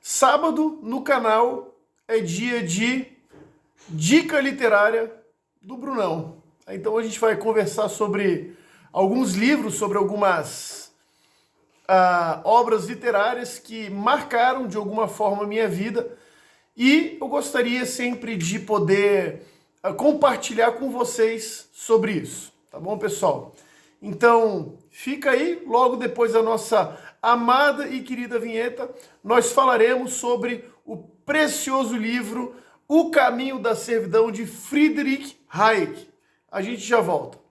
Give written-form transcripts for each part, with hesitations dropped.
Sábado no canal é dia de dica literária do Brunão. Então a gente vai conversar sobre alguns livros, sobre algumas obras literárias que marcaram de alguma forma a minha vida, e eu gostaria sempre de poder compartilhar com vocês sobre isso, tá bom, pessoal? Então fica aí, logo depois da nossa amada e querida vinheta, nós falaremos sobre o precioso livro O Caminho da Servidão, de Friedrich Hayek. A gente já volta.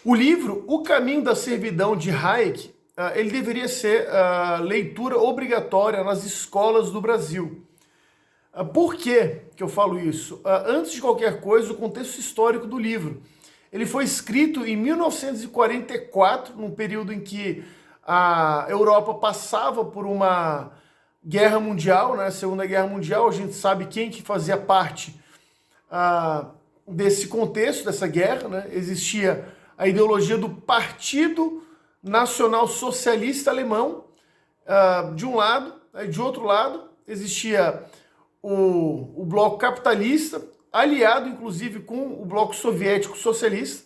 O livro O Caminho da Servidão, de Hayek, ele deveria ser leitura obrigatória nas escolas do Brasil. Por que eu falo isso? Antes de qualquer coisa, o contexto histórico do livro. Ele foi escrito em 1944, num período em que a Europa passava por uma guerra mundial, né? Segunda Guerra Mundial. A gente sabe quem que fazia parte desse contexto, dessa guerra, né? Existia a ideologia do Partido Nacional Socialista Alemão, de um lado, de outro lado existia o bloco capitalista, aliado inclusive com o bloco soviético socialista,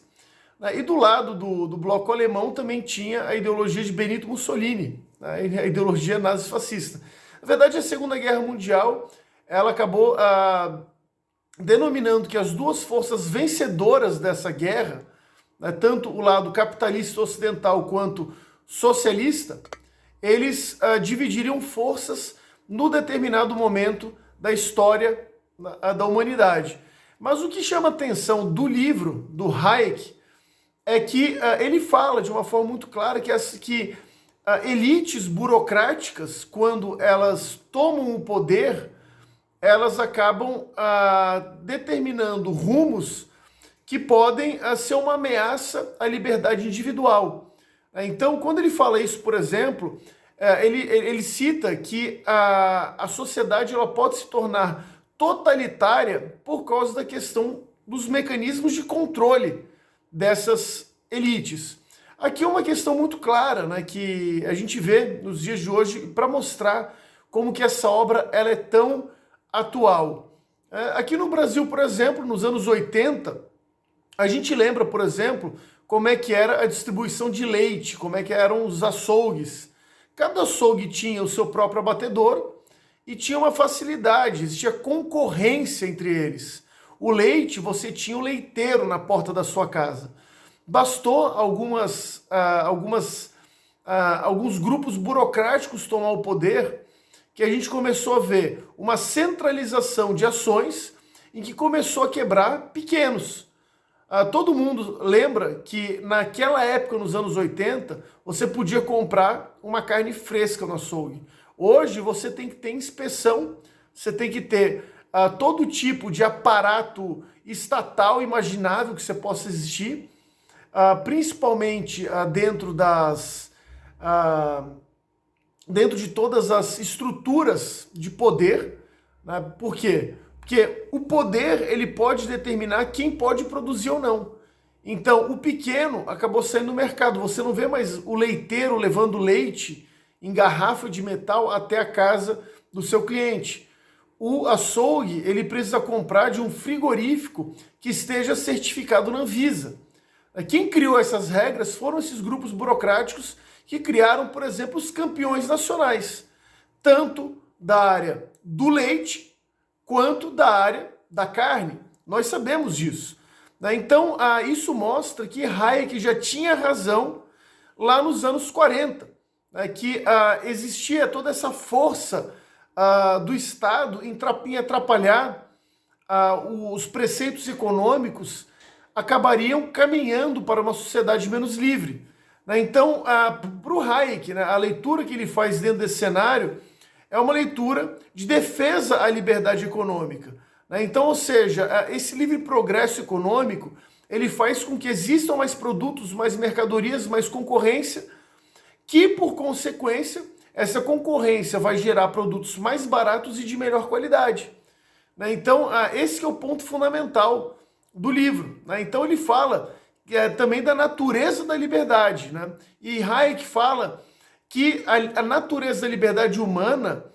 né? E do lado do bloco alemão também tinha a ideologia de Benito Mussolini, né? A ideologia nazifascista. Na verdade, a Segunda Guerra Mundial ela acabou denominando que as duas forças vencedoras dessa guerra, né, tanto o lado capitalista ocidental quanto socialista, eles dividiriam forças no determinado momento da história da humanidade. Mas o que chama a atenção do livro do Hayek é que ele fala de uma forma muito clara que elites burocráticas, quando elas tomam o poder, elas acabam determinando rumos que podem ser uma ameaça à liberdade individual. Então, quando ele fala isso, por exemplo, ele cita que a sociedade ela pode se tornar totalitária por causa da questão dos mecanismos de controle dessas elites. Aqui é uma questão muito clara, né, que a gente vê nos dias de hoje para mostrar como que essa obra ela é tão atual. Aqui no Brasil, por exemplo, nos anos 80, a gente lembra, por exemplo, como é que era a distribuição de leite, como é que eram os açougues. Cada açougue tinha o seu próprio abatedor e tinha uma facilidade, existia concorrência entre eles. O leite, você tinha o leiteiro na porta da sua casa. Bastou alguns grupos burocráticos tomar o poder, que a gente começou a ver uma centralização de ações em que começou a quebrar pequenos. Todo mundo lembra que naquela época, nos anos 80, você podia comprar uma carne fresca no açougue. Hoje você tem que ter inspeção, você tem que ter todo tipo de aparato estatal imaginável que você possa existir, principalmente dentro de todas as estruturas de poder, né? Por quê? Porque o poder ele pode determinar quem pode produzir ou não. Então, o pequeno acabou saindo do mercado. Você não vê mais o leiteiro levando leite em garrafa de metal até a casa do seu cliente. O açougue ele precisa comprar de um frigorífico que esteja certificado na Anvisa. Quem criou essas regras foram esses grupos burocráticos que criaram, por exemplo, os campeões nacionais, tanto da área do leite quanto da área da carne. Nós sabemos disso. Então, isso mostra que Hayek já tinha razão lá nos anos 40, que existia toda essa força do Estado em atrapalhar os preceitos econômicos, acabariam caminhando para uma sociedade menos livre. Então, para o Hayek, a leitura que ele faz dentro desse cenário é uma leitura de defesa à liberdade econômica. Então, ou seja, esse livre progresso econômico, ele faz com que existam mais produtos, mais mercadorias, mais concorrência, que, por consequência, essa concorrência vai gerar produtos mais baratos e de melhor qualidade. Né? Então, esse que é o ponto fundamental do livro. Né? Então, ele fala também da natureza da liberdade. Né? E Hayek fala que a natureza da liberdade humana,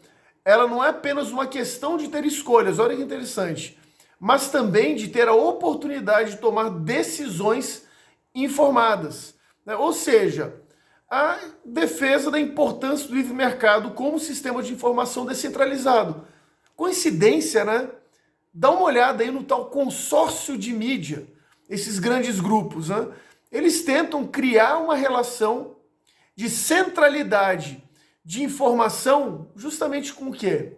ela não é apenas uma questão de ter escolhas, olha que interessante, mas também de ter a oportunidade de tomar decisões informadas. Né? Ou seja, a defesa da importância do livre mercado como sistema de informação descentralizado. Coincidência, né? Dá uma olhada aí no tal consórcio de mídia, esses grandes grupos, né? Eles tentam criar uma relação de centralidade de informação justamente com o quê?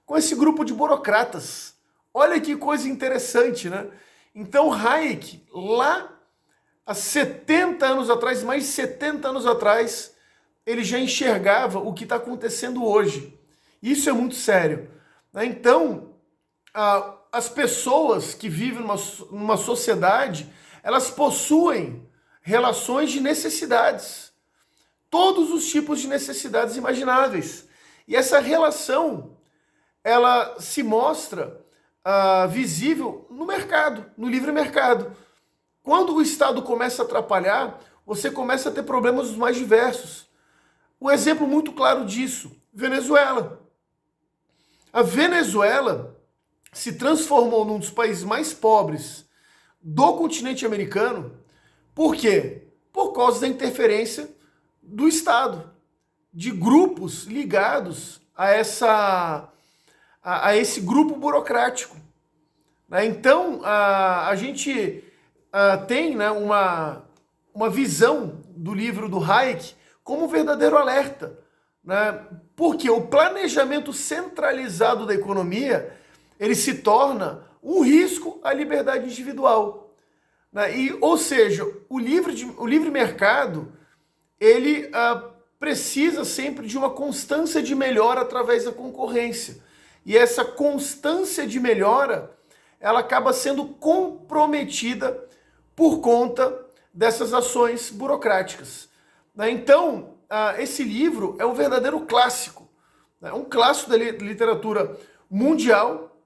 Com esse grupo de burocratas. Olha que coisa interessante, né? Então Hayek, lá há 70 anos atrás, mais de 70 anos atrás, ele já enxergava o que está acontecendo hoje. Isso é muito sério. Então, as pessoas que vivem numa sociedade, elas possuem relações de necessidades. Todos os tipos de necessidades imagináveis. E essa relação, ela se mostra visível no mercado, no livre mercado. Quando o Estado começa a atrapalhar, você começa a ter problemas os mais diversos. Um exemplo muito claro disso, Venezuela. A Venezuela se transformou num dos países mais pobres do continente americano. Por quê? Por causa da interferência do Estado, de grupos ligados a esse grupo burocrático. Então, a gente tem, né, uma visão do livro do Hayek como um verdadeiro alerta, né? Porque o planejamento centralizado da economia, ele se torna um risco à liberdade individual. Né? Ou seja, o livre mercado, ele precisa sempre de uma constância de melhora através da concorrência. E essa constância de melhora, ela acaba sendo comprometida por conta dessas ações burocráticas. Então, esse livro é um verdadeiro clássico, né? Um clássico da literatura mundial,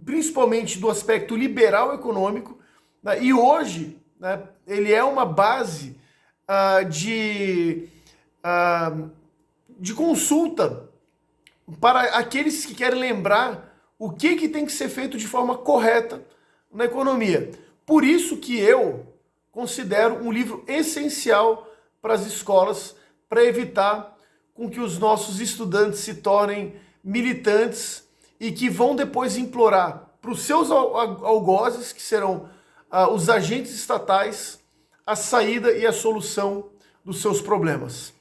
principalmente do aspecto liberal econômico, né? E hoje, né, ele é uma base de consulta para aqueles que querem lembrar o que tem que ser feito de forma correta na economia. Por isso que eu considero um livro essencial para as escolas, para evitar com que os nossos estudantes se tornem militantes e que vão depois implorar para os seus algozes, que serão os agentes estatais, a saída e a solução dos seus problemas.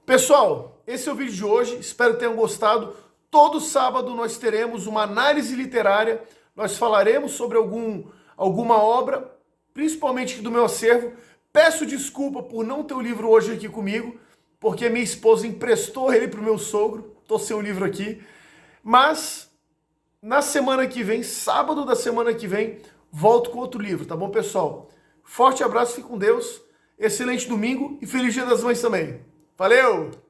Pessoal, esse é o vídeo de hoje, espero que tenham gostado. Todo sábado nós teremos uma análise literária, nós falaremos sobre alguma obra, principalmente do meu acervo. Peço desculpa por não ter o livro hoje aqui comigo, porque minha esposa emprestou ele para o meu sogro, estou sem o livro aqui. Mas na semana que vem, sábado da semana que vem, volto com outro livro, tá bom, pessoal? Forte abraço, fique com Deus, excelente domingo e feliz Dia das Mães também. Valeu!